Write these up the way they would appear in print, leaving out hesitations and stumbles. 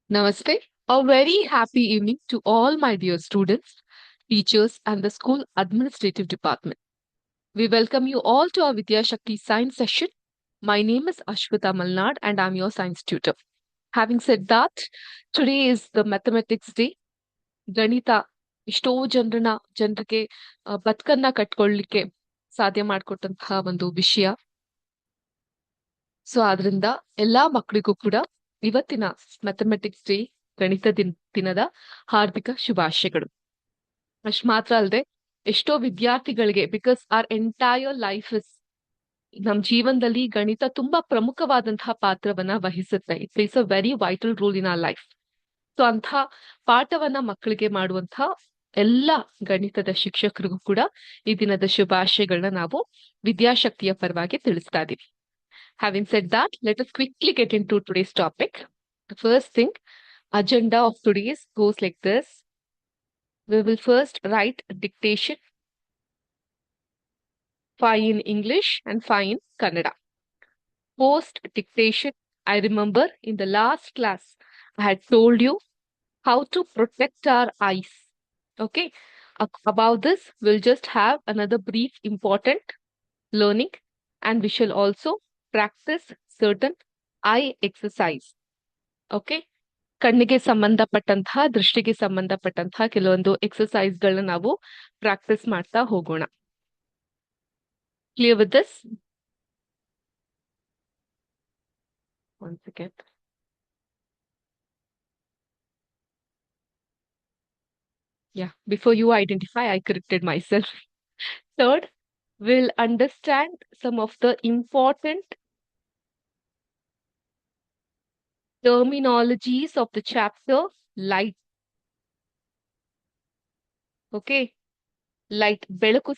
Namaste. A very happy evening to all my dear students, teachers, and the school administrative department. We welcome you all to our Vidya Shakti science session. My name is Ashwita Malnad and I'm your science tutor. Having said that, today is the mathematics day. ಗಣಿತ ಎಷ್ಟೋ ಜನರಿಗೆ ಬದುಕನ್ನ ಕಟ್ಕೊಳ್ಳಿಕ್ಕೆ ಸಾಧ್ಯ ಮಾಡಿಕೊಟ್ಟಂತಹ ಒಂದು ವಿಷಯ. So ಆದ್ರಿಂದ ಎಲ್ಲಾ ಮಕ್ಕಳಿಗೂ ಕೂಡ ಇವತ್ತಿನ ಮ್ಯಾಥಮೆಟಿಕ್ಸ್ ಡೇ ಗಣಿತ ದಿನದ ಹಾರ್ದಿಕ ಶುಭಾಶಯಗಳು. ಅಷ್ಟು ಮಾತ್ರ ಅಲ್ಲದೆ ಎಷ್ಟೋ ವಿದ್ಯಾರ್ಥಿಗಳಿಗೆ because our entire life is ನಮ್ ಜೀವನದಲ್ಲಿ ಗಣಿತ ತುಂಬಾ ಪ್ರಮುಖವಾದಂತಹ ಪಾತ್ರವನ್ನ ವಹಿಸುತ್ತೆ. It plays a very vital role in our life. So ಅಂಥ ಪಾಠವನ್ನ ಮಕ್ಕಳಿಗೆ ಮಾಡುವಂತಹ ಎಲ್ಲ ಗಣಿತದ ಶಿಕ್ಷಕರಿಗೂ ಕೂಡ ಈ ದಿನದ ಶುಭಾಶಯಗಳನ್ನ ನಾವು ವಿದ್ಯಾಶಕ್ತಿಯ ಪರವಾಗಿ ತಿಳಿಸ್ತಾ ಇದೀವಿ. Having said that, let us quickly get into today's topic. The first thing, agenda of today's goes like this. We will first write dictation, 5 in English and 5 in Kannada. Post dictation, I remember in the last class, I had told you how to protect our eyes. Okay. About this, we'll just have another brief important learning, and we shall also practice certain eye exercise. Okay. ಕಣ್ಣಿಗೆ ಸಂಬಂಧಪಟ್ಟಂತಹ ದೃಷ್ಟಿಗೆ ಸಂಬಂಧಪಟ್ಟಂತಹ ಕೆಲವೊಂದು exercise ಗಳನ್ನ ನಾವು practice ಮಾಡ್ತಾ ಹೋಗೋಣ. Clear with this? One second. Yeah, before you identify, I corrected myself. Third, we'll understand some of the important terminologies of the chapter light. Okay. Light ಬೆಳಕು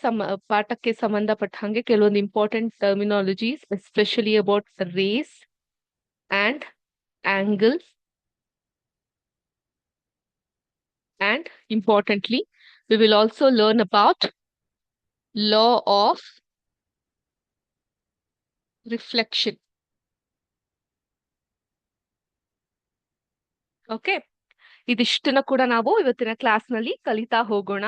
ಪಾಠಕ್ಕೆ ಸಂಬಂಧಪಟ್ಟ ಹಾಗೆ ಕೆಲವೊಂದು important terminologies, especially about rays and angle, and importantly, we will also learn about law of reflection. Okay, ಇದಿಷ್ಟನ್ನ ಕೂಡ ನಾವು ಇವತ್ತಿನ class ನಲ್ಲಿ ಕಲಿತಾ ಹೋಗೋಣ.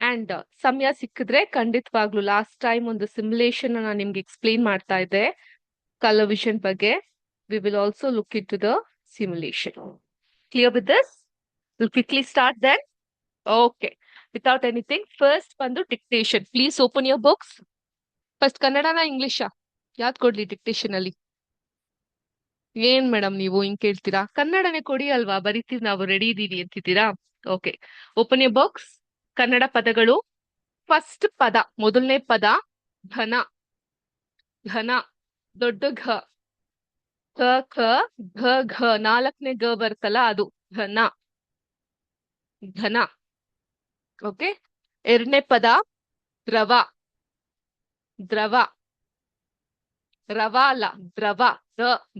ಅಂಡ್ ಸಮಯ ಸಿಕ್ಕಿದ್ರೆ ಖಂಡಿತವಾಗ್ಲು ಲಾಸ್ಟ್ ಟೈಮ್ ಒಂದು ಸಿಮ್ಯುಲೇಷನ್ ನಾನು ನಿಮ್ಗೆ ಎಕ್ಸ್ಪ್ಲೇನ್ ಮಾಡ್ತಾ ಇದ್ದೆ ಕಲರ್ ವಿಷನ್ ಬಗ್ಗೆ. We will also look into the simulation. Clear with this? Will quickly start then. Okay, without anything, first ಬಂದು dictation. Please open your books. First ಕನ್ನಡನ ಇಂಗ್ಲಿಷಾ ಯಾವ್ದು ಕೊಡ್ಲಿ ಡಿಕ್ಟೇಷನ್ ಅಲ್ಲಿ? ಏನ್ ಮೇಡಮ್ ನೀವು ಹಿಂಗ್ ಕೇಳ್ತೀರಾ? ಕನ್ನಡನೇ ಕೊಡಿ ಅಲ್ವಾ, ಬರೀತೀವಿ ನಾವು, ರೆಡಿ ಇದೀವಿ ಅಂತಿದ್ದೀರಾ? Okay, open your books. Kannada ಪದಗಳು. ಫಸ್ಟ್ ಪದ, ಮೊದಲನೇ ಪದ ಘನ. ಘನ, ದೊಡ್ಡ ಘ. ಕ ಖ ಘ ಘ, ನಾಲ್ಕನೇ ಗ ಬರ್ತಲ್ಲ ಅದು ಘನ. ಘನ. ಓಕೆ, ಎರಡನೇ ಪದ ದ್ರವ. ದ್ರವ. ರವ ಅಲ್ಲ, ದ್ರವ.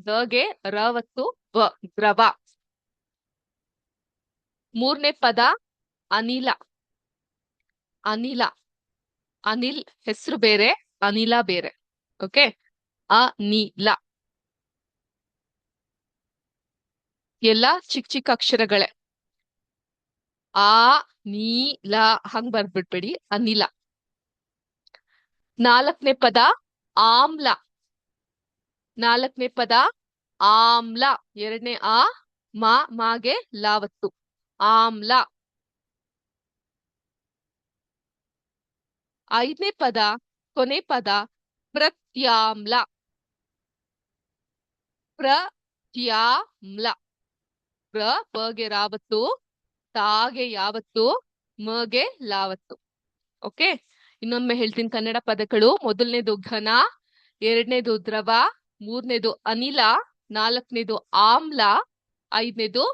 ದಗೆ ರವತ್ತು ವ, ದ್ರವ. ಮೂರನೇ ಪದ ಅನಿಲ. ಅನಿಲ. ಅನಿಲ್ ಹೆಸರು ಬೇರೆ, ಅನಿಲ ಬೇರೆ. ಓಕೆ, ಅನಿಲ. ಎಲ್ಲ ಚಿಕ್ಕ ಚಿಕ್ಕ ಅಕ್ಷರಗಳೇ. ಆ ನೀ ಲ ಹಂಗ್ ಬರ್ಬಿಡ್ಬೇಡಿ, ಅನಿಲ. ನಾಲ್ಕನೇ ಪದ ಆಮ್ಲ. ನಾಲ್ಕನೇ ಪದ ಆಮ್ಲ. ಎರಡನೇ ಆ, ಮಾಗೆ ಲಾವತ್ತು, ಆಮ್ಲ. ಐದನೇ ಪದ, ಕೊನೆ ಪದ ಪ್ರತ್ಯಾಮ್ಲ. ಪ್ರತ್ಯಾಮ್ಲ. ಪಗೆ ರಾವತ್ತು, ತಾಗೆ ಯಾವತ್ತು, ಮಗೆ ಲಾವತ್ತು. ಓಕೆ, ಇನ್ನೊಮ್ಮೆ ಹೇಳ್ತೀನಿ ಕನ್ನಡ ಪದಗಳು. ಮೊದಲನೇದು ಘನ, ಎರಡನೇದು ದ್ರವ, ಮೂರನೇದು ಅನಿಲ, ನಾಲ್ಕನೇದು ಆಮ್ಲ, ಐದನೇದು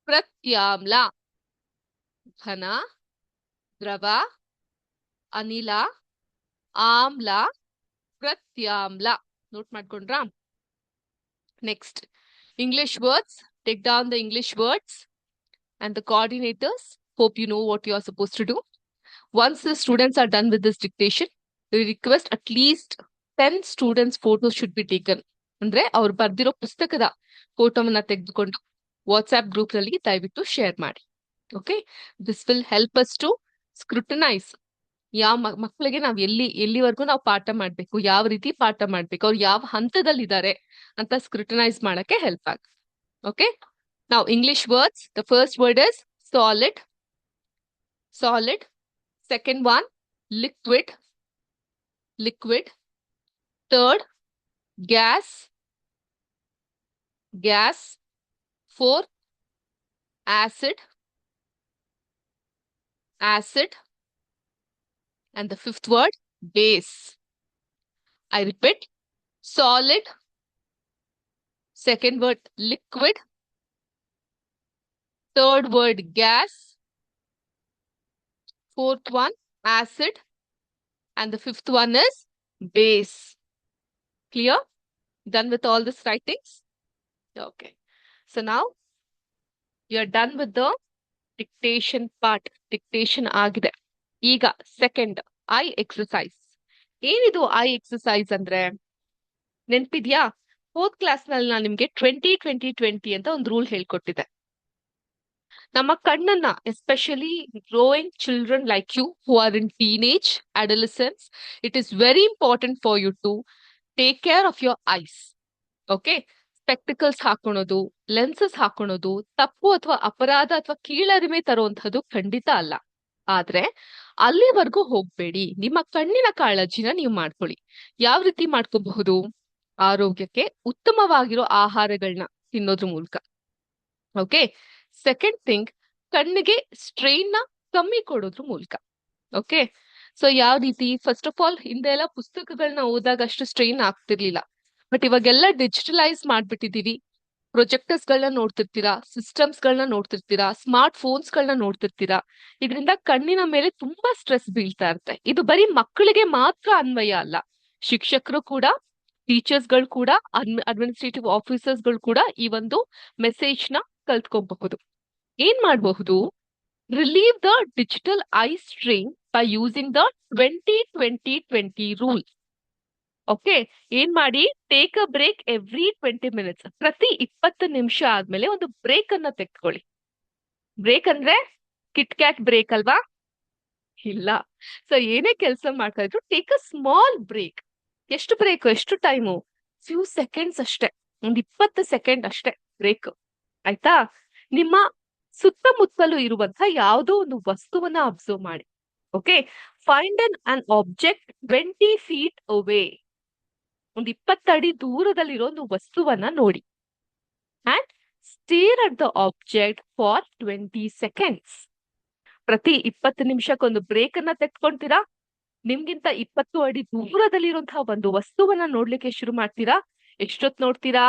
ಪ್ರತ್ಯಾಮ್ಲ. ಘನ, ದ್ರವ, ಅನಿಲ, ಆಮ್ಲ, ಪ್ರತ್ಯಾಮ್ಲ. ನೋಟ್ ಮಾಡ್ಕೊಂಡ್ರಾ? Next, English words. Take down the English words and the coordinators. Hope you know what you are supposed to do. Once the students are done with this dictation, we request at least 10 students' photos should be taken. ಅಂದ್ರೆ ಅವ್ರು ಬರ್ದಿರೋ ಪುಸ್ತಕದ ಫೋಟೋವನ್ನ ತೆಗೆದುಕೊಂಡು WhatsApp group ನಲ್ಲಿ ದಯವಿಟ್ಟು share ಮಾಡಿ. Okay, this will help us to scrutinise ಯಾವ ಮಕ್ಕಳಿಗೆ ನಾವು ಎಲ್ಲಿವರೆಗೂ ನಾವು ಪಾಠ ಮಾಡ್ಬೇಕು, ಯಾವ ರೀತಿ ಪಾಠ ಮಾಡ್ಬೇಕು, ಅವ್ರು ಯಾವ ಹಂತದಲ್ಲಿದ್ದಾರೆ ಅಂತ ಸ್ಕ್ರೂಟನೈಸ್ ಮಾಡಕ್ಕೆ ಹೆಲ್ಪ್ ಆಗುತ್ತೆ. ಓಕೆ, ನಾವು English words. The first word is solid. Solid. Second one liquid. Liquid. Third, gas. Gas. Fourth, acid. Acid. And the fifth word, base. I repeat, solid. Second word, liquid. Third word, gas. Fourth one, acid. And the fifth one is base. Clear? Done with all these writings? Okay. So now you are done with the dictation part. Dictation ಆಗಿದೆ. ಈಗ second I exercise. ಏನಿದು I exercise ಅಂದ್ರೆ ನೆನ್ಪಿದ್ಯಾ? Fourth class ನಲ್ಲಿ ನಾನು ನಿಮ್ಗೆ 20-20-20 ಅಂತ ಒಂದು rule ಹೇಳ್ಕೊಟ್ಟಿದ್ದೆ. ನಮ್ಮ ಕಣ್ಣನ್ನ, especially growing children like you who are in teenage adolescence, it is very important for you to take care of your eyes. Okay, spectacles ಹಾಕೊಳೋದು, ಲೆನ್ಸಸ್ ಹಾಕೊಳೋದು ತಪ್ಪು ಅಥವಾ ಅಪರಾಧ ಅಥವಾ ಕೀಳರಿಮೆ ತರುವಂತದ್ದು ಖಂಡಿತ ಅಲ್ಲ. ಆದ್ರೆ ಅಲ್ಲಿವರೆಗೂ ಹೋಗ್ಬೇಡಿ. ನಿಮ್ಮ ಕಣ್ಣಿನ ಕಾಳಜಿನ ನೀವು ಮಾಡ್ಕೊಳ್ಳಿ. ಯಾವ ರೀತಿ ಮಾಡ್ಕೋಬಹುದು? ಆರೋಗ್ಯಕ್ಕೆ ಉತ್ತಮವಾಗಿರೋ ಆಹಾರಗಳನ್ನ ತಿನ್ನೋದ್ರ ಮೂಲಕ. ಓಕೆ, ಸೆಕೆಂಡ್ ಥಿಂಗ್, ಕಣ್ಣಿಗೆ ಸ್ಟ್ರೈನ್ ನ ಕಮ್ಮಿ ಕೊಡೋದ್ರ ಮೂಲಕ. ಓಕೆ, ಸೊ ಯಾವ ರೀತಿ? ಫಸ್ಟ್ ಆಫ್ ಆಲ್, ಹಿಂದೆಲ್ಲ ಪುಸ್ತಕಗಳನ್ನ ಓದಾಗ ಅಷ್ಟು ಸ್ಟ್ರೈನ್ ಆಗ್ತಿರ್ಲಿಲ್ಲ. ಬಟ್ ಇವಾಗೆಲ್ಲ ಡಿಜಿಟಲೈಸ್ ಮಾಡ್ಬಿಟ್ಟಿದೀವಿ. ಪ್ರೊಜೆಕ್ಟರ್ಸ್ ಗಳನ್ನ ನೋಡ್ತಿರ್ತೀರಾ, ಸಿಸ್ಟಮ್ಸ್ ಗಳನ್ನ ನೋಡ್ತಿರ್ತೀರಾ, ಸ್ಮಾರ್ಟ್ ಫೋನ್ಸ್ ಗಳನ್ನ ನೋಡ್ತಿರ್ತೀರಾ. ಇದರಿಂದ ಕಣ್ಣಿನ ಮೇಲೆ ತುಂಬಾ ಸ್ಟ್ರೆಸ್ ಬೀಳ್ತಾ ಇರುತ್ತೆ. ಇದು ಬರೀ ಮಕ್ಕಳಿಗೆ ಮಾತ್ರ ಅನ್ವಯ ಅಲ್ಲ, ಶಿಕ್ಷಕರು ಕೂಡ, ಟೀಚರ್ಸ್ ಗಳು ಕೂಡ, ಅಡ್ಮಿನಿಸ್ಟ್ರೇಟಿವ್ ಆಫೀಸರ್ಸ್ ಗಳು ಕೂಡ ಈ ಒಂದು ಮೆಸೇಜ್ ನ ಕಲ್ತ್ಕೋಬಹುದು. ಏನ್ ಮಾಡಬಹುದು? Relieve the digital eye strain by using the 20-20-20 rule. Okay, ಏನ್ ಮಾಡಿ? Take a break every 20 minutes. ಪ್ರತಿ 20 ನಿಮಿಷ ಆದ್ಮೇಲೆ ಒಂದು ಬ್ರೇಕ್ ಅನ್ನ ತೆಗೆದುಕೊಳ್ಳಿ. ಬ್ರೇಕ್ ಅಂದ್ರೆ ಕಿಟ್ ಕ್ಯಾಟ್ ಬ್ರೇಕ್ ಅಲ್ವಾ? ಇಲ್ಲ. ಸೊ ಏನೇ ಕೆಲಸ ಮಾಡ್ತಾ ಇದ್ರು, ಟೇಕ್ ಅ ಸ್ಮಾಲ್ ಬ್ರೇಕ್. ಎಷ್ಟು ಬ್ರೇಕ್? ಎಷ್ಟು ಟೈಮು? ಫ್ಯೂ ಸೆಕೆಂಡ್ಸ್ ಅಷ್ಟೇ, ಒಂದು 20 ಸೆಕೆಂಡ್ ಅಷ್ಟೇ ಬ್ರೇಕ್. ಆಯ್ತಾ? ನಿಮ್ಮ ಸುತ್ತಮುತ್ತಲು ಇರುವಂತ ಯಾವುದೋ ಒಂದು ವಸ್ತುವನ್ನ ಅಬ್ಸರ್ವ್ ಮಾಡಿ. ಓಕೆ, ಫೈಂಡ್ ಅನ್ ಆಬ್ಜೆಕ್ಟ್ 20 feet away. ಒಂದು 20 ಅಡಿ ದೂರದಲ್ಲಿರೋ ಒಂದು ವಸ್ತುವನ್ನ ನೋಡಿ. And stair at the object for 20 seconds. ಪ್ರತಿ 20 ನಿಮಿಷಕ್ಕೊಂದು ಬ್ರೇಕ್ ಅನ್ನ ತೆಗೆದುಕೊಂತೀರಾ. ನಿಮ್ಗಿಂತ 20 ಅಡಿ ದೂರದಲ್ಲಿರುವಂತಹ ಒಂದು ವಸ್ತುವನ್ನ ನೋಡ್ಲಿಕ್ಕೆ ಶುರು ಮಾಡ್ತೀರಾ. ಎಷ್ಟೊತ್ತು ನೋಡ್ತೀರಾ?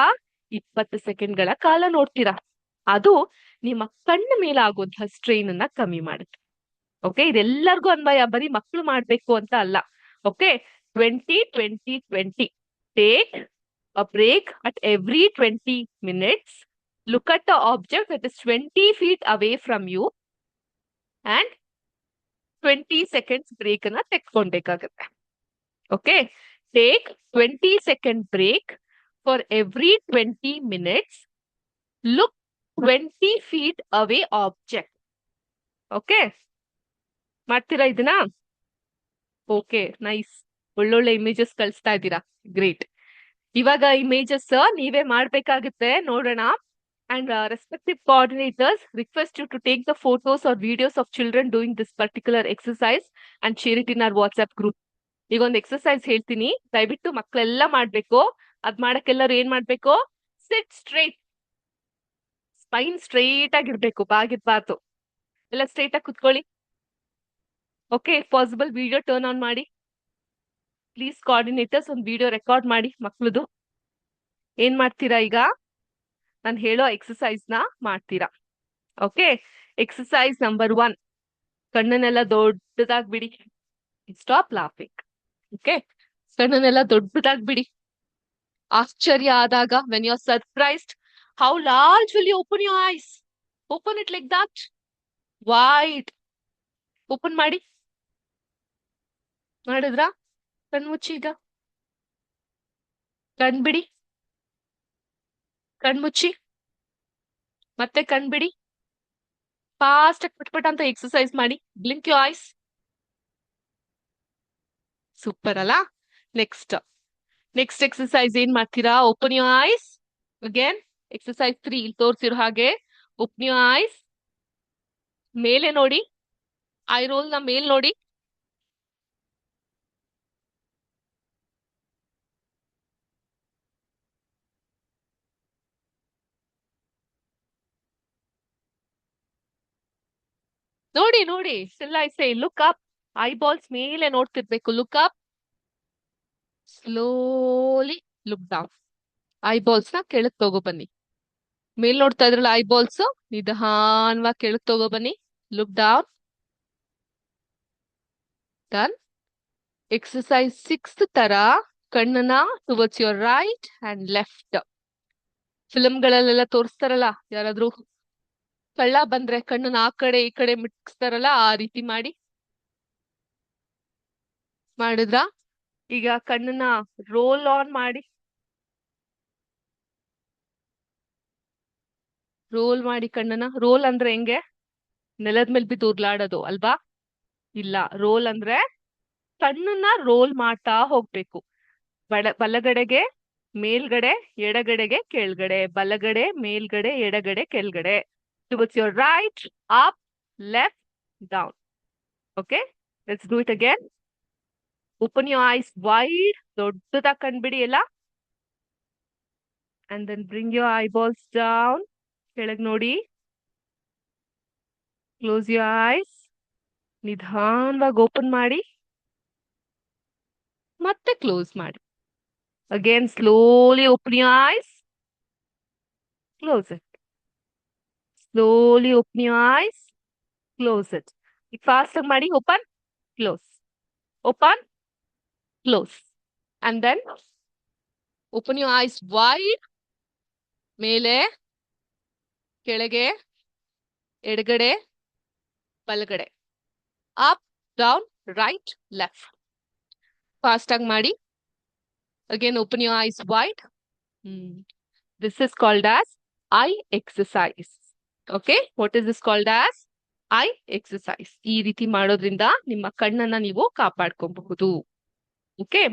20 ಸೆಕೆಂಡ್ಗಳ ಕಾಲ ನೋಡ್ತೀರಾ. ಅದು ನಿಮ್ಮ ಕಣ್ಣ ಮೇಲೆ ಆಗುವಂತಹ ಸ್ಟ್ರೈನ್ ಅನ್ನ ಕಮ್ಮಿ ಮಾಡುತ್ತೆ. ಓಕೆ, ಇದೆಲ್ಲರಿಗೂ ಅನ್ವಯ, ಬರೀ ಮಕ್ಕಳು ಮಾಡ್ಬೇಕು ಅಂತ ಅಲ್ಲ. Okay, 20-20-20. Take a break at every 20 minutes. Look at the object that is 20 feet away from you and 20 seconds break ಅನ್ನ ತೆಗೆದುಕೊಳ್ಬೇಕಾಗತ್ತೆ. Okay, take 20 second break for every 20 minutes. Look 20 feet away object. Okay, ಮಾಡ್ತೀರಾ ಇದನ್ನ? Okay, nice. ಒಳ್ಳೊಳ್ಳೆ images ಕಳಿಸ್ತಾ ಇದ್ದೀರಾ. Great. ಇವಾಗ images ನೀವೇ ಮಾಡ್ಬೇಕಾಗುತ್ತೆ. ನೋಡೋಣ. And respective coordinators request you to take the photos or videos of children doing this particular exercise and share it in our WhatsApp group. ಈಗ ಒಂದು ಎಕ್ಸರ್ಸೈಸ್ ಹೇಳ್ತೀನಿ, ದಯವಿಟ್ಟು ಮಕ್ಕಳೆಲ್ಲ ಮಾಡ್ಬೇಕು. ಅದ್ ಮಾಡಕ್ಕೆಲ್ಲರೂ ಏನ್ ಮಾಡ್ಬೇಕು? ಸಿಟ್ ಸ್ಟ್ರೈಟ್. ಸ್ಪೈನ್ ಸ್ಟ್ರೈಟ್ ಆಗಿರ್ಬೇಕು, ಬಾಗಿರ್ಬಾರ್ದು. ಎಲ್ಲ ಸ್ಟ್ರೈಟ್ ಆಗಿ ಕುತ್ಕೊಳ್ಳಿ. Okay, possible video turn on ಮಾಡಿ. ಪ್ಲೀಸ್ ಕೋಆರ್ಡಿನೇಟರ್ಸ್ ಒಂದು ವಿಡಿಯೋ ರೆಕಾರ್ಡ್ ಮಾಡಿ ಮಕ್ಕಳದು. ಏನ್ ಮಾಡ್ತೀರಾ ಈಗ? ನಾನು ಹೇಳೋ ಎಕ್ಸರ್ಸೈಸ್ ನ ಮಾಡ್ತೀರಾ. Okay, exercise number 1. ಕಣ್ಣನ್ನೆಲ್ಲ ದೊಡ್ಡದಾಗಿ ಬಿಡಿ. Stop laughing. ಓಕೆ, ಕಣ್ಣನ್ನೆಲ್ಲ ದೊಡ್ಡದಾಗಿ ಬಿಡಿ. ಆಶ್ಚರ್ಯ ಆದಾಗ, when you are surprised, how large will you open your eyes? Open it like that. Wide open ಮಾಡಿ. ಮಾಡಿದ್ರಾ? ಕಣ್ಮುಚ್ಚಿ. ಈಗ ಕಣ್ಬಿಡಿ. ಕಣ್ಮುಚ್ಚಿ. ಮತ್ತೆ ಕಣ್ಬಿಡಿ. ಫಾಸ್ಟ್ ಆಗಿ ಪಟ್ ಅಂತ ಎಕ್ಸರ್ಸೈಸ್ ಮಾಡಿ. Blink you eyes. ಸೂಪರ್ ಅಲ್ಲ. ನೆಕ್ಸ್ಟ್ ನೆಕ್ಸ್ಟ್ ಎಕ್ಸರ್ಸೈಸ್ ಏನ್ ಮಾಡ್ತೀರಾ? Open you eyes again. Exercise 3 ಇಲ್ಲಿ ತೋರಿಸಿರೋ ಹಾಗೆ ಓಪನ್ ಯು ಐಸ್. ಮೇಲೆ ನೋಡಿ. ಐ ರೋಲ್ ನ ಮೇಲ್ ನೋಡಿ. ನೋಡಿ ನೋಡಿ, still I say look up. Eyeballs ಮೇಲೆ ನೋಡ್ತಿರ್ಬೇಕು. Look up. Slowly look down. Eyeballs ನ ಕೆಳಕ್ ತಗೋ ಬನ್ನಿ. ಮೇಲ್ ನೋಡ್ತಾ ಇದ್ರಲ್ಲ ಐ ಬಾಲ್ಸ್, ನಿಧಾನವಾಗಿ ಕೆಳಕ್ ತಗೋ ಬನ್ನಿ. Look down. ಡನ್. ಎಕ್ಸರ್ಸೈಸ್ 6 ತರ ಕಣ್ಣನ್ನ towards your right and left. ಫಿಲ್ಮ್ಗಳಲ್ಲೆಲ್ಲ ತೋರಿಸ್ತಾರಲ್ಲ, ಯಾರಾದ್ರೂ ಕಳ್ಳ ಬಂದ್ರೆ ಕಣ್ಣನ್ನ ಆ ಕಡೆ ಈ ಕಡೆ ಮಿಟ್ಸ್ತಾರಲ್ಲ, ಆ ರೀತಿ ಮಾಡಿ. ಮಾಡಿದ್ರಾ? ಈಗ ಕಣ್ಣನ್ನ ರೋಲ್ ಆನ್ ಮಾಡಿ. ರೋಲ್ ಮಾಡಿ ಕಣ್ಣನ್ನ. ರೋಲ್ ಅಂದ್ರೆ ಹೆಂಗೆ? ನೆಲದ ಮೇಲೆ ಬಿದ್ದು ಉರ್ಲಾಡೋದು ಅಲ್ವಾ? ಇಲ್ಲ, ರೋಲ್ ಅಂದ್ರೆ ಕಣ್ಣನ್ನ ರೋಲ್ ಮಾಡ್ತಾ ಹೋಗ್ಬೇಕು. ಬಲಗಡೆಗೆ ಮೇಲ್ಗಡೆ, ಎಡಗಡೆಗೆ ಕೆಳಗಡೆ, ಬಲಗಡೆ ಮೇಲ್ಗಡೆ, ಎಡಗಡೆ ಕೆಳಗಡೆ. Towards your right, up, left, down. Okay, let's do it again. Open your eyes wide. ದೊಡ್ಡದಾಗಿ ಕಂಡ್ಬಿಡಿ ಎಲ್ಲ. And then bring your eyeballs down. ಕೆಳಗ್ ನೋಡಿ. Close your eyes. ನಿಧಾನವಾಗಿ ಓಪನ್ ಮಾಡಿ, ಮತ್ತೆ ಕ್ಲೋಸ್ ಮಾಡಿ. Again slowly open your eyes. Close it. Slowly open your eyes. Close it. ಈಗ ಫಾಸ್ಟ್ ಆಗಿ ಮಾಡಿ. Open, close, open, close. And then open your eyes wide. ಮೇಲೆ, ಕೆಳಗೆ, ಎಡಗಡೆ, ಬಲಗಡೆ, up, down, right, left. Fast ಆಗಿ ಮಾಡಿ. Again open your eyes wide. This is called as eye exercise. Okay, what is this called as? Eye exercise. ಈ ರೀತಿ ಮಾಡೋದ್ರಿಂದ ನಿಮ್ಮ ಕಣ್ಣನ್ನ ನೀವು ಕಾಪಾಡ್ಕೊಬಹುದು. Okay,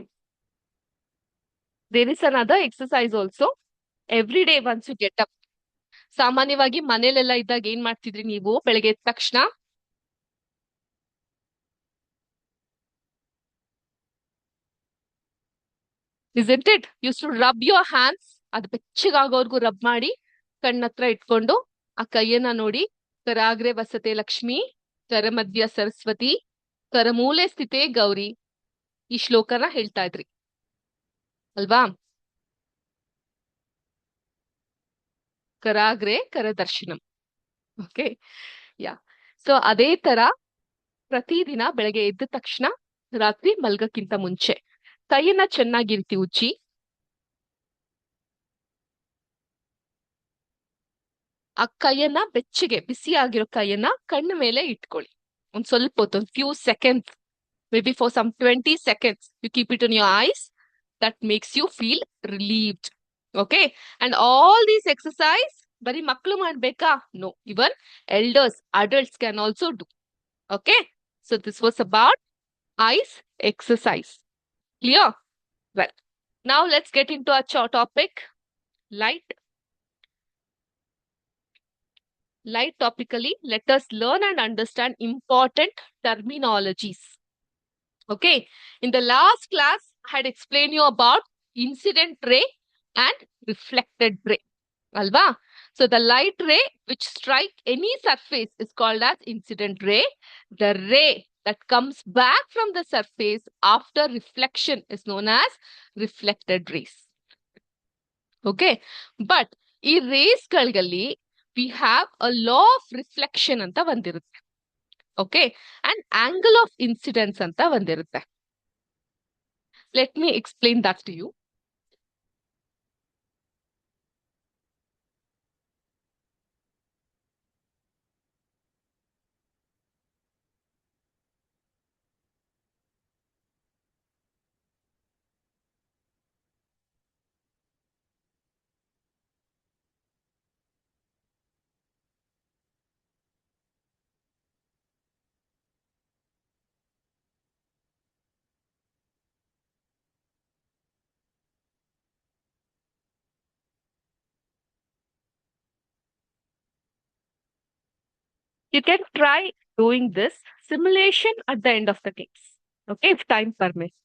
there is another exercise also. Every day once you get up. ಸಾಮಾನ್ಯವಾಗಿ ಮನೇಲೆಲ್ಲ ಇದ್ದಾಗ ಏನ್ ಮಾಡ್ತಿದ್ರಿ ನೀವು? ಬೆಳಗ್ಗೆ ಎದ್ದ ತಕ್ಷಣ isn't it? Used to rub your hands. ಅದು ಬೆಚ್ಚಗಾಗೋರ್ಗು ರಬ್ ಮಾಡಿ ಕಣ್ಣತ್ರ ಇಟ್ಕೊಂಡು ಆ ಕೈಯನ್ನ ನೋಡಿ. ಕರಾಗ್ರೆ ವಸತೆ ಲಕ್ಷ್ಮಿ, ಕರಮಧ್ಯ ಸರಸ್ವತಿ, ಕರಮೂಲೆ ಸ್ಥಿತೆ ಗೌರಿ. ಈ ಶ್ಲೋಕನ ಹೇಳ್ತಾ ಇದ್ರಿ ಅಲ್ವಾ? ಕರಾಗ್ರೆ ಕರದರ್ಶನಂ. ಓಕೆ, ಯಾ. ಸೊ ಅದೇ ತರ ಪ್ರತಿದಿನ ಬೆಳಗ್ಗೆ ಎದ್ದ ತಕ್ಷಣ, ರಾತ್ರಿ ಮಲ್ಗಕ್ಕಿಂತ ಮುಂಚೆ ಕೈಯನ್ನ ಚೆನ್ನಾಗಿರ್ತಿ ಉಜ್ಜಿ. ಆ ಕೈಯನ್ನ ಬೆಚ್ಚಗೆ, ಬಿಸಿ ಆಗಿರೋ ಕೈಯನ್ನ ಕಣ್ಣ ಮೇಲೆ ಇಟ್ಕೊಳ್ಳಿ. ಒಂದ್ ಸ್ವಲ್ಪ ಹೊತ್ತು, ಒಂದು few seconds, maybe for some 20 seconds, you keep it on your eyes. That makes you feel relieved. Okay, and all these exercise bari maklu madbeka? No, even elders, adults can also do. Okay, so this was about eyes exercise. Clear? Well, now let's get into our topic, light. Light topically, let us learn and understand important terminologies. Okay, in the last class, I had explained you about incident ray and reflected ray. Alva? So the light ray which strike any surface is called as incident ray. The ray that comes back from the surface after reflection is known as reflected rays. Okay, but ಈ rays ಗಳಲ್ಲಿ we have a law of reflection ಅಂತ ಒಂದಿರುತ್ತೆ. Okay, and angle of incidence ಅಂತ ಒಂದಿರುತ್ತೆ. Let me explain that to you. You can try doing this simulation at the end of the class. Okay, if time permits.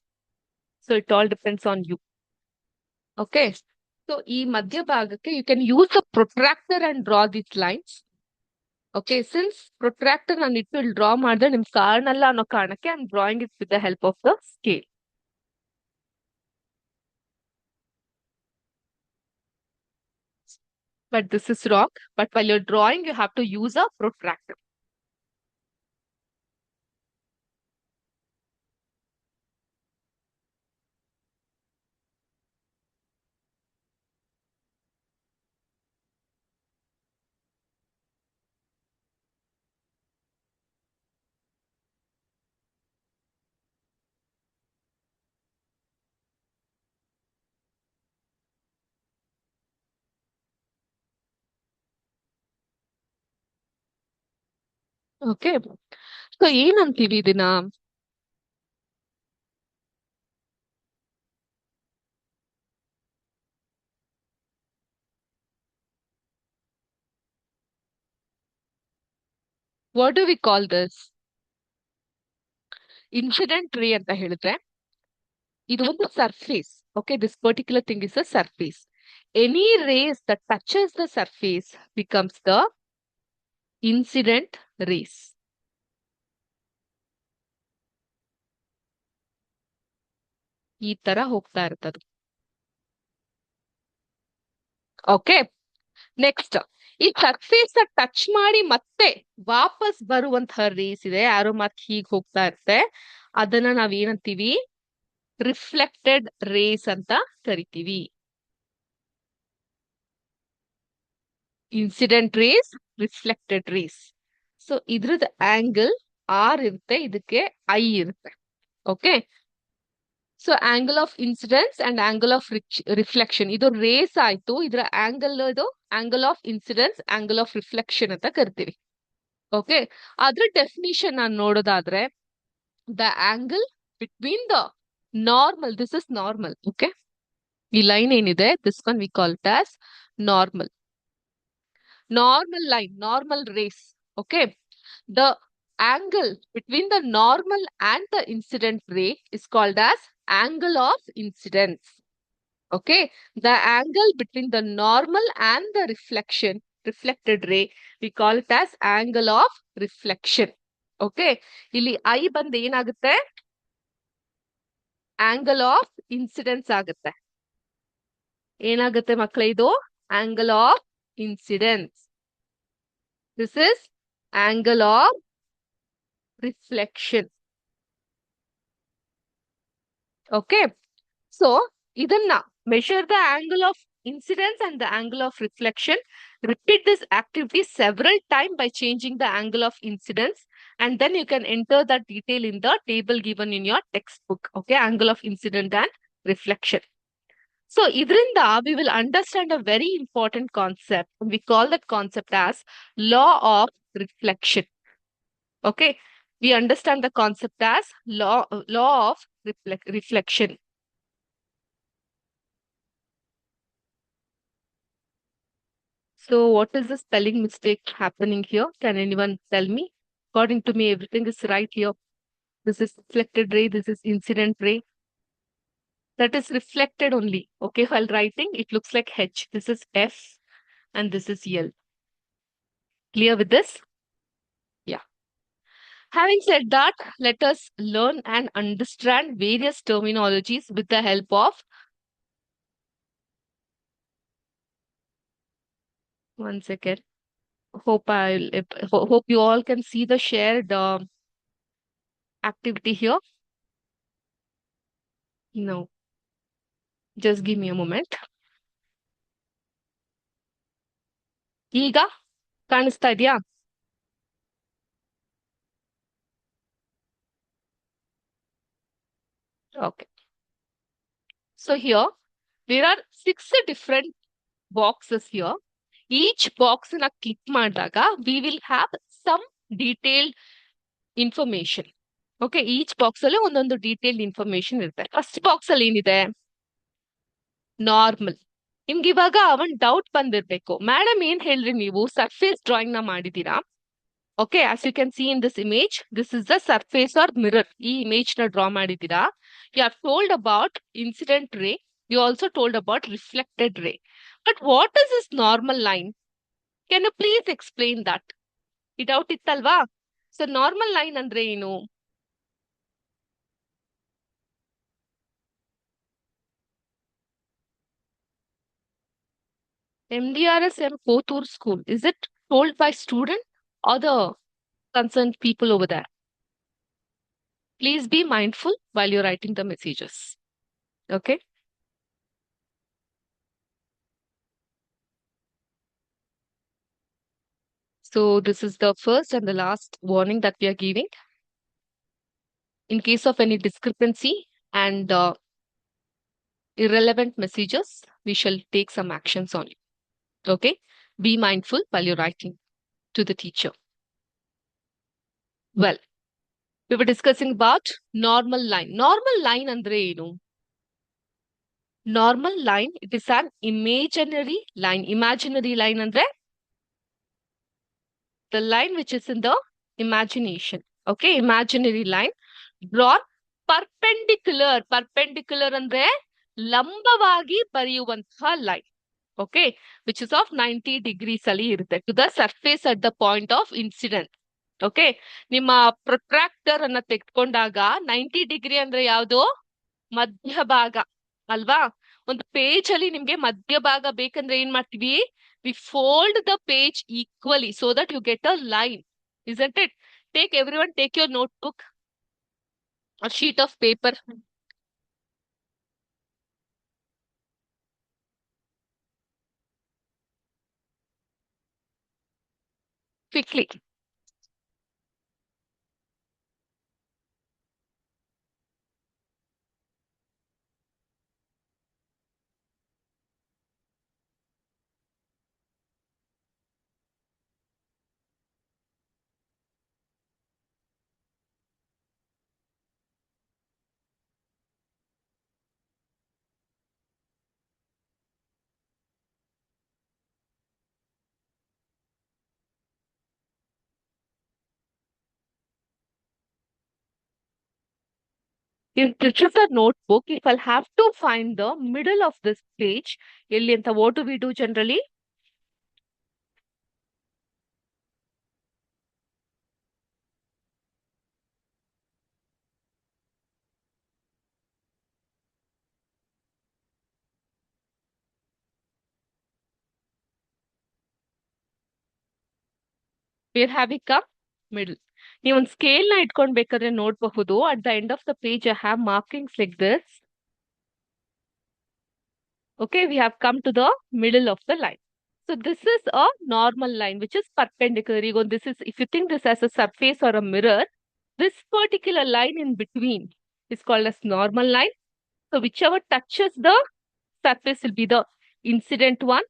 So it all depends on you. Okay. So ಈ ಮಧ್ಯಭಾಗಕ್ಕೆ you can use a protractor and draw these lines. Okay, since protractor ನಾನು ಇಟ್ಟು ಇಲ್ಲಿ draw ಮಾಡಿದ್ರೆ ನಿಮ್ಗೆ ಕಾರಣಲ್ಲ ಅನ್ನೋ ಕಾರಣಕ್ಕೆ I'm drawing it with the help of the scale. But this is wrong. But while you're drawing, you have to use a protractor. Okay. So ಏನಂತೀವಿ ಇದನ್ನ? What do we call this? Incident ray ಅಂತ ಹೇಳಿದ್ರೆ ಇದು ಒಂದು surface. Okay, this particular thing is a surface. Any rays that touches the surface becomes the incident rays. ಈ ತರ ಹೋಗ್ತಾ ಇರ್ತದೆ. ಓಕೆ, ನೆಕ್ಸ್ಟ್ ಈ ಸರ್ಫೇಸ್ ಟಚ್ ಮಾಡಿ ಮತ್ತೆ ವಾಪಸ್ ಬರುವಂತಹ ರೇಸ್ ಇದೆ, ಆರೋ ಮಾರ್ಕ್ ಹೀಗೆ ಹೋಗ್ತಾ ಇರುತ್ತೆ. ಅದನ್ನ ನಾವ್ ಏನಂತೀವಿ? ರಿಫ್ಲೆಕ್ಟೆಡ್ ರೇಸ್ ಅಂತ ಕರಿತೀವಿ. Incident rays, reflected rays. So ಇದ್ರದ್ದು ಆಂಗಲ್ ಆರ್ ಇರುತ್ತೆ, ಇದಕ್ಕೆ ಐ ಇರುತ್ತೆ. Okay, so angle of incidence and angle of reflection ಇದು ರೇಸ್ ಆಯ್ತು. ಇದರ ಆಂಗಲ್ ಇದು angle of incidence, angle of reflection ಅಂತ ಕರಿತೀವಿ. ಓಕೆ, ಅದ್ರ ಡೆಫಿನಿಷನ್ ನಾನು ನೋಡೋದಾದ್ರೆ the angle between the normal, this is normal. Okay, ಈ ಲೈನ್ ಏನಿದೆ this one we call it as normal. Normal line, normal rays. Okay, the angle between the normal and the incident ray is called as angle of incidence. Okay, the angle between the normal and the reflected ray, we call it as angle of reflection. Okay, ಇಲ್ಲಿ I ಬಂದು ಏನಾಗುತ್ತೆ? angle of incidence ಆಗುತ್ತೆ. ಏನಾಗುತ್ತೆ ಮಕ್ಕಳೇ ಇದು? angle of incidence. This is angle of reflection. Okay, so ಇದನ್ನ measure the angle of incidence and the angle of reflection. Repeat this activity several times by changing the angle of incidence, and then you can enter that detail in the table given in your textbook. Okay, angle of incident and reflection. So idrinda we will understand a very important concept, and we call that concept as law of reflection. Okay, we understand the concept as law of reflection. So what is the spelling mistake happening here? Can anyone tell me? According to me, everything is right here. This is reflected ray, this is incident ray. That is reflected only. Okay, while writing, it looks like H. This is F and this is L. Clear with this? Yeah. Having said that, let us learn and understand various terminologies with the help of one second. Hope you all can see the shared activity here. No. Just give me a moment. ಈಗ ಕಾಣಿಸ್ತಾ ಇದೆಯಾ? Okay. So here there are 6 different boxes here. Each box na click ಮಾಡಿದಾಗ we will have some detailed information. Okay, each box ಅಲ್ಲಿ ಒಂದೊಂದು detailed information ಇರುತ್ತೆ. First box ಅಲ್ಲಿ ಏನಿದೆ? Normal. ನಿಮ್ಗೆ ಇವಾಗ ಒಂದ್ ಡೌಟ್ ಬಂದಿರ್ಬೇಕು, ಮೇಡಮ್ ಏನ್ ಹೇಳ್ರಿ ನೀವು ಸರ್ಫೇಸ್ ಡ್ರಾಯಿಂಗ್ ನ ಮಾಡಿದೀರಾ, Okay, as you can see in this image, this is the surface or mirror. ಈ image ನ draw ಮಾಡಿದ್ದೀರಾ. You have told about incident ray. You also told about reflected ray. But what is this normal line? Can you please explain that? ಈ doubt ಇತ್ತಲ್ವಾ? So normal line ಅಂದ್ರೆ ಏನು? MDRS Kothur School. Is it told by student or the concerned people over there? Please be mindful while you're writing the messages. Okay? So this is the first and the last warning that we are giving. In case of any discrepancy and irrelevant messages, we shall take some actions on you. Okay? Be mindful while you're writing to the teacher. Well, we were discussing about normal line. Normal line andre enu? Normal line, it is an imaginary line. Imaginary line andre? The line which is in the imagination. Okay, imaginary line drawn perpendicular. Perpendicular ಅಂದ್ರೆ ಲಂಬವಾಗಿ ಬರೆಯುವಂತಹ line. Okay, which is of 90 degrees ಅಲ್ಲಿ ಇರುತ್ತೆ to the surface at the point of incident. Okay, ನಿಮ್ಮ protractor ಅನ್ನ ತೆಗೆದುಕೊಂಡಾಗ 90 degree ಅಂದ್ರೆ ಯಾವುದು? ಮಧ್ಯಭಾಗ ಅಲ್ವಾ? ಒಂದು ಪೇಜ್ ಅಲ್ಲಿ ನಿಮ್ಗೆ ಮಧ್ಯಭಾಗ ಬೇಕಂದ್ರೆ ಏನ್ ಮಾಡ್ತೀವಿ? We fold the page equally so that you get a line, isn't it? Everyone take your notebook or sheet of paper. Quickly. If this is a notebook, if I'll have to find the middle of this page, ಎಲ್ಲಿ ಅಂತ what do we do generally? Where have we come? Middle. ನೀವು ಒಂದು scale ನ ಇಟ್ಕೊಂಡ್ ಬೇಕಾದ್ರೆ ನೋಡಬಹುದು. At the end of the page, I have markings like this. Okay, we have come to the middle of the line. So this is a normal line which is perpendicular. This is, if you think this as a surface or a mirror, this particular line in between is called as normal line. So whichever touches the surface will be the incident one,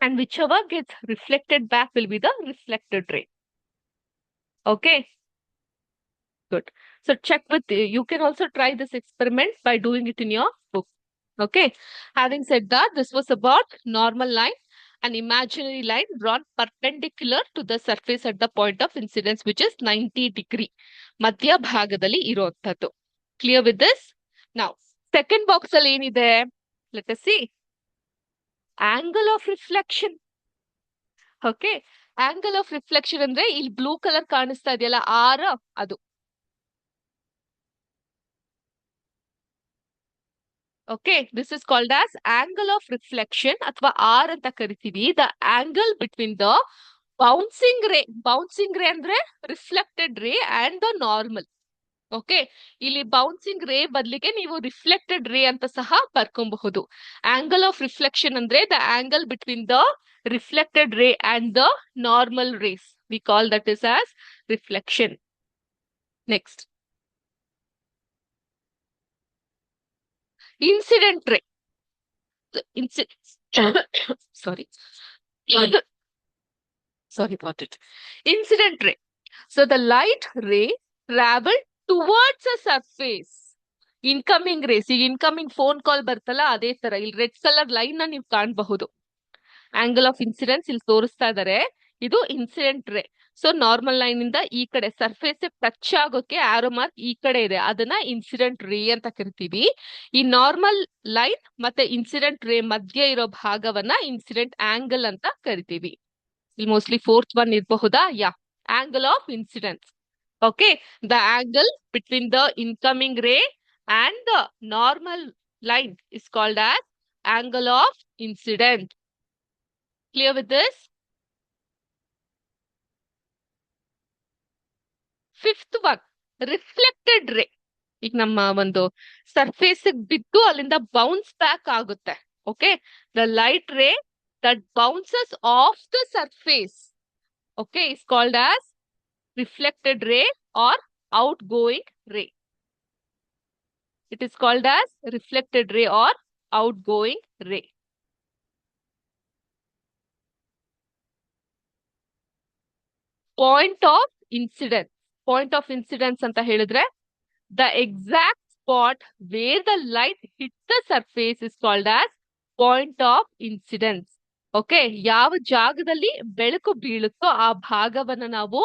and whichever gets reflected back will be the reflected ray. Okay, good. So check with, you can also try this experiment by doing it in your book. Okay, having said that, this was about normal line, an imaginary line drawn perpendicular to the surface at the point of incidence, which is 90 degree. ಮಧ್ಯ ಭಾಗದಲ್ಲಿ ಇರುವಂತದ್ದು. Clear with this? Now, second box ಅಲ್ಲಿ ಏನಿದೆ? Let us see. Angle of reflection. Okay, angle of reflection ಅಂದ್ರೆ ಇಲ್ಲಿ blue colour ಕಾಣಿಸ್ತಾ ಇದೆಯಲ್ಲ R ಅದು. Okay, this is called as angle of reflection ಅಥವಾ R ಅಂತ ಕರಿತೀವಿ. The angle between the bouncing ray ಅಂದ್ರೆ reflected ray and the normal. Okay, ಇಲ್ಲಿ bouncing ray ಬದಲಿಗೆ ನೀವು reflected ray ಅಂತ ಸಹ ಬರ್ಕೊಬಹುದು. Angle of reflection ಅಂದ್ರೆ the angle between the reflected ray and the normal rays. We call that is as reflection. Next. Incident ray. Sorry. Sorry about it. Incident ray. So the light ray traveled towards a surface. Incoming rays. ಈಗ incoming phone call ಬರ್ತಲ್ಲ ಅದೇ ತರ ಇಲ್ಲಿ red colour line ನ ನೀವು ಕಾಣಬಹುದು. Angle of incidence ಇಲ್ಲಿ ತೋರಿಸ್ತಾ ಇದ್ದಾರೆ. ಇದು ಇನ್ಸಿಡೆಂಟ್ ರೇ. ಸೊ ನಾರ್ಮಲ್ ಲೈನ್ ಇಂದ ಈ ಕಡೆ ಸರ್ಫೇಸ್ ಟಚ್ ಆಗೋಕೆ ಆರೋ ಮಾರ್ಕ್ ಈ ಕಡೆ ಇದೆ, ಅದನ್ನ ಇನ್ಸಿಡೆಂಟ್ ರೇ ಅಂತ ಕರಿತೀವಿ. ಈ ನಾರ್ಮಲ್ ಲೈನ್ ಮತ್ತೆ ಇನ್ಸಿಡೆಂಟ್ ರೇ ಮಧ್ಯೆ ಇರೋ ಭಾಗವನ್ನ ಇನ್ಸಿಡೆಂಟ್ ಆಂಗಲ್ ಅಂತ ಕರಿತೀವಿ. ಇಲ್ಲಿ ಮೋಸ್ಟ್ಲಿ ಫೋರ್ತ್ ಒನ್ ಇರಬಹುದಾ? Yeah, angle of incidence. Okay, the angle between the incoming ray and the normal line is called as angle of incidence. Clear with this? Fifth one, reflected ray. ಈಗ ನಮ್ಮ ಒಂದು surface ಬಿದ್ದು ಅಲ್ಲಿಂದ bounce back ಆಗುತ್ತೆ. Okay, the light ray that bounces off the surface, okay, is called as reflected ray or outgoing ray. It is called as reflected ray or outgoing ray. Point of incidence. Point of incidence anta helidre, the exact spot where the light hit the surface is called as point of incidence. Okay, ಯಾವ ಜಾಗದಲ್ಲಿ ಬೆಳಕು ಬೀಳುತ್ತೋ ಆ ಭಾಗವನ್ನ ನಾವು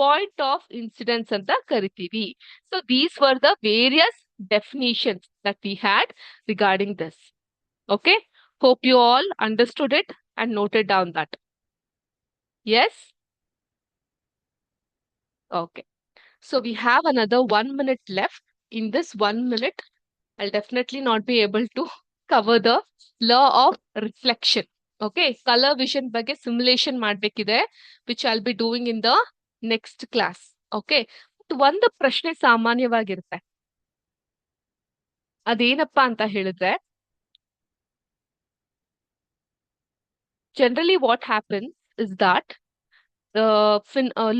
point of incidence ಅಂತ ಕರಿತೀವಿ. So these were the various definitions that we had regarding this. Okay, hope you all understood it and noted down that. Yes? Okay, so we have another 1 minute left. In this 1 minute, I'll definitely not be able to cover the law of reflection. Okay, color vision ಬಗ್ಗೆ simulation ಮಾಡ್ಬೇಕಿದೆ, which I'll be doing in the next class. Okay, ಒಂದು ಪ್ರಶ್ನೆ ಸಾಮಾನ್ಯವಾಗಿರುತ್ತೆ, ಅದೇನಪ್ಪ ಅಂತ ಹೇಳಿದ್ರೆ, generally what happens is that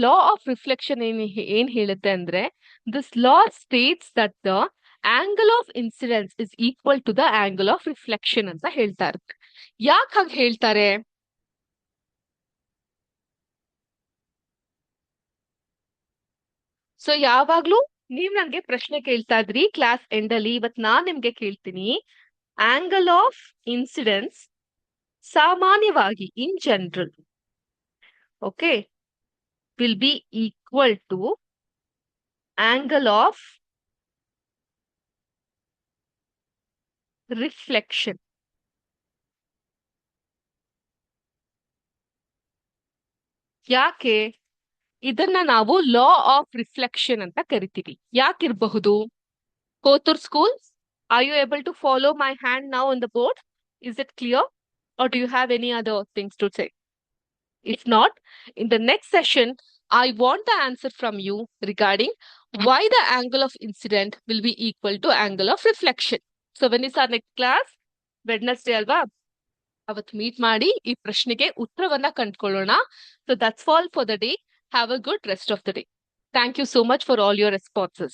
law of reflection ಏನ್ ಹೇಳುತ್ತೆ ಅಂದ್ರೆ, this law states that the angle of incidence is equal to the angle of reflection ಅಂತ ಹೇಳ್ತಾ ಇರುತ್ತೆ. ಯಾಕೆ ಹಾಗೆ ಹೇಳ್ತಾರೆ? ಸೊ ಯಾವಾಗ್ಲೂ ನೀವ್ ನನ್ಗೆ ಪ್ರಶ್ನೆ ಕೇಳ್ತಾ ಇದ್ರಿ ಕ್ಲಾಸ್ ಎಂಡ್ ಅಲ್ಲಿ, ಇವತ್ ನಾನ್ ನಿಮ್ಗೆ ಕೇಳ್ತೀನಿ, ಆಂಗಲ್ ಆಫ್ ಇನ್ಸಿಡೆನ್ಸ್ ಸಾಮಾನ್ಯವಾಗಿ in general, okay, will be equal to angle of reflection. ಯಾಕೆ ಇದನ್ನ ನಾವು ಲಾ ಆಫ್ ರಿಫ್ಲೆಕ್ಷನ್ ಅಂತ ಕರಿತೀವಿ? ಯಾಕಿರಬಹುದು? Kothur school, are you able to follow my hand now on the board? Is it clear? Or do you have any other things to say? If not, in the next session, I want the answer from you regarding why the angle of incident will be equal to angle of reflection. So when is our next class? Wednesday alva? ಅವತ್ meet ಮಾಡಿ ಈ ಪ್ರಶ್ನೆಗೆ ಉತ್ತರವನ್ನ ಕಂಡುಕೊಳ್ಳೋಣ. So that's all for the day. Have a good rest of the day. Thank you so much for all your responses.